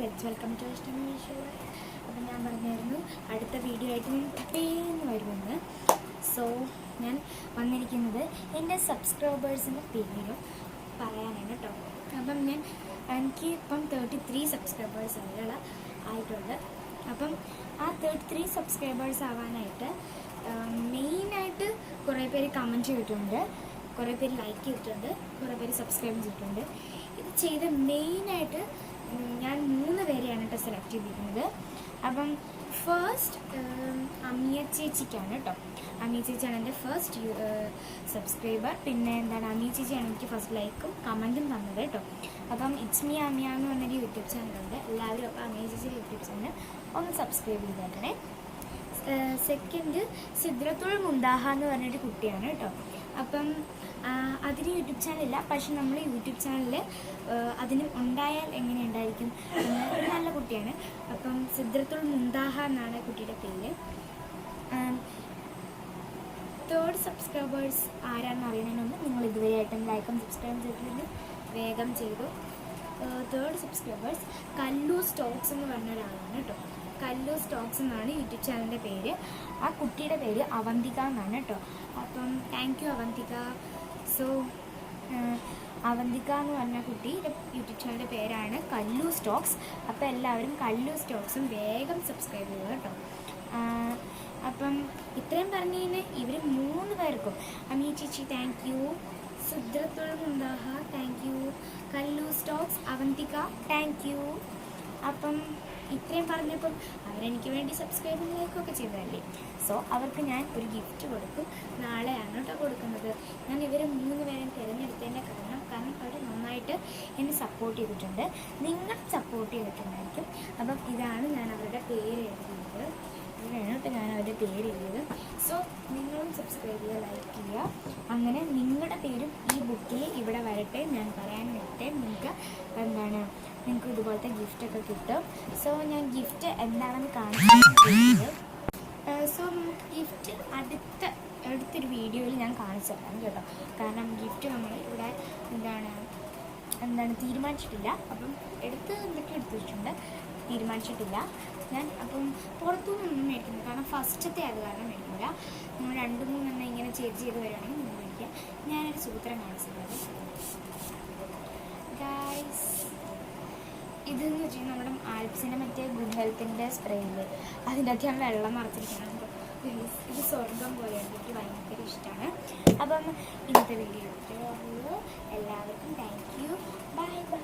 Let's welcome to show. അപ്പം ഞാൻ പറഞ്ഞായിരുന്നു അടുത്ത വീഡിയോ ആയിട്ട് ഞാൻ പേന്ന് വരുമെന്ന്. സോ ഞാൻ വന്നിരിക്കുന്നത് എൻ്റെ സബ്സ്ക്രൈബേഴ്സിൻ്റെ പേര് പറയാനാണ് കേട്ടോ. അപ്പം എനിക്ക് ഇപ്പം 33 സബ്സ്ക്രൈബേഴ്സ് ആയിട്ടുണ്ട്. അപ്പം ആ 33 സബ്സ്ക്രൈബേഴ്സ് ആവാനായിട്ട് മെയിനായിട്ട് കുറേ പേര് കമൻറ്റ് ചെയ്തിട്ടുണ്ട്, കുറേ പേര് ലൈക്ക് ചെയ്തിട്ടുണ്ട്, കുറേ പേര് സബ്സ്ക്രൈബ് ചെയ്തിട്ടുണ്ട്. ഇത് ചെയ്ത് മെയിനായിട്ട് ഞാൻ 3 പേരെയാണ് കേട്ടോ സെലക്ട് ചെയ്തിരിക്കുന്നത്. അപ്പം ഫസ്റ്റ് അമിയ ചേച്ചിക്കാണ് കേട്ടോ. അമിയ ചേച്ചിയാണ് എൻ്റെ ഫസ്റ്റ് സബ്സ്ക്രൈബർ. പിന്നെ അമിയ ചേച്ചിയാണ് എനിക്ക് ഫസ്റ്റ് ലൈക്കും കമൻറ്റും തന്നത് കേട്ടോ. അപ്പം ഇറ്റ്സ് മീ അമിയ എന്ന് പറഞ്ഞൊരു യൂട്യൂബ് ചാനലുണ്ട്. എല്ലാവരും അപ്പോൾ അമിയ ചേച്ചിയുടെ യൂട്യൂബ് ചാനൽ ഒന്ന് സബ്സ്ക്രൈബ് ചെയ്തേക്കണേ. സെക്കൻഡ് സിദ്രത്തുൽ മുന്താഹ എന്ന് പറഞ്ഞൊരു കുട്ടിയാണ് കേട്ടോ. അപ്പം അതിന് യൂട്യൂബ് ചാനലില്ല, പക്ഷെ നമ്മൾ യൂട്യൂബ് ചാനലിൽ അതിന് ഉണ്ടായാൽ എങ്ങനെ ഉണ്ടായിരിക്കും ഒരു നല്ല കുട്ടിയാണ്. അപ്പം സിദ്രത്തുൽ മുന്താഹ എന്നാണ് കുട്ടിയുടെ പേര്. തേർഡ് സബ്സ്ക്രൈബേഴ്സ് ആരാണെന്ന് അറിയുന്നതിന് മുമ്പ് നിങ്ങൾ ഇതുവരെയായിട്ടും ലൈക്കും സബ്സ്ക്രൈബ് ചെയ്തിട്ടുണ്ടെങ്കിൽ വേഗം ചെയ്തു. തേർഡ് സബ്സ്ക്രൈബേഴ്സ് കല്ലു സ്റ്റോക്സ് എന്ന് പറഞ്ഞ ഒരാളാണ് കേട്ടോ. കല്ലു സ്റ്റോക്സ് എന്നാണ് യൂട്യൂബ് ചാനലിൻ്റെ പേര്. ആ കുട്ടിയുടെ പേര് അവന്തിക എന്നാണ് കേട്ടോ. അപ്പം thank you Avantika. So Avantika എന്ന് പറഞ്ഞ കുട്ടിയുടെ യൂട്യൂബ് ചാനലിൻ്റെ പേരാണ് കല്ലു സ്റ്റോക്സ്. അപ്പോൾ എല്ലാവരും കല്ലു സ്റ്റോക്സും വേഗം സബ്സ്ക്രൈബ് ചെയ്യുക കേട്ടോ. അപ്പം ഇത്രയും പറഞ്ഞു കഴിഞ്ഞാൽ ഇവർ 3 പേർക്കും അമിയ ചേച്ചി thank you, Sidratul Muntaha thank you, Kallu Stokes Avantika thank you. അപ്പം ഇത്രയും പറഞ്ഞപ്പം അവരെനിക്ക് വേണ്ടി സബ്സ്ക്രൈബും ലൈക്കൊക്കെ ചെയ്തതല്ലേ. സോ അവർക്ക് ഞാൻ ഒരു ഗിഫ്റ്റ് കൊടുക്കും. നാളെയാണ് കേട്ടോ കൊടുക്കുന്നത്. ഞാൻ ഇവർ 3 പേരെയും തിരഞ്ഞെടുത്തതിൻ്റെ കാരണം അവർ നന്നായിട്ട് എന്നെ സപ്പോർട്ട് ചെയ്തിട്ടുണ്ട്, നിങ്ങൾ സപ്പോർട്ട് ചെയ്തിട്ടുണ്ടായിരിക്കും. അപ്പം ഇതാണ് ഞാൻ അവരുടെ പേര് എഴുതിയത്. ഇവിടെയാണ് കേട്ടോ ഞാൻ അവരുടെ പേര് എഴുതിയത്. സോ നിങ്ങളും സബ്സ്ക്രൈബ് ചെയ്യുക, ലൈക്ക് ചെയ്യുക. അങ്ങനെ നിങ്ങളുടെ പേരും ഈ ബുക്കിൽ ഇവിടെ വരട്ടെ. ഞാൻ പറയാൻ വരട്ടെ. നിങ്ങൾക്ക് ഇതുപോലത്തെ ഗിഫ്റ്റൊക്കെ കിട്ടും. സോ ഞാൻ ഗിഫ്റ്റ് എന്താണെന്ന് കാണിച്ചു. സോ ഗിഫ്റ്റ് അടുത്തൊരു വീഡിയോയിൽ ഞാൻ കാണിച്ചു തരാം കേട്ടോ. കാരണം ഗിഫ്റ്റ് നമ്മൾ ഇവിടെ തീരുമാനിച്ചിട്ടില്ല. അപ്പം എന്തൊക്കെ എടുത്തു വെച്ചിട്ടുണ്ട് തീരുമാനിച്ചിട്ടില്ല ഞാൻ. അപ്പം പുറത്തുനിന്നൊന്നും മേടിക്കുന്നത് കാരണം ഫസ്റ്റത്തെ അത് കാരണം മേടിക്കില്ല. നമ്മൾ 2-3 ഇങ്ങനെ ചെയ്ത് വരികയാണെങ്കിൽ നിങ്ങൾ മേടിക്കുക. ഞാനൊരു സൂത്രം കാണിച്ചിട്ടുണ്ട് ഗൈസ്. ഇതെന്ന് വെച്ചാൽ നമ്മുടെ ആൽപ്സിൻ്റെ മറ്റേ ഗുഡ് ഹെൽത്തിൻ്റെ സ്പ്രേയില് അതിൻ്റെ അകത്ത് ഞാൻ വെള്ളം നിറച്ചിരിക്കണം. ഇത് സ്വർഗം പോലെയാണ്, എനിക്ക് ഭയങ്കര ഇഷ്ടമാണ്. അപ്പം ഇന്നത്തെ വീഡിയോ എല്ലാവർക്കും താങ്ക് യു. Bye bye.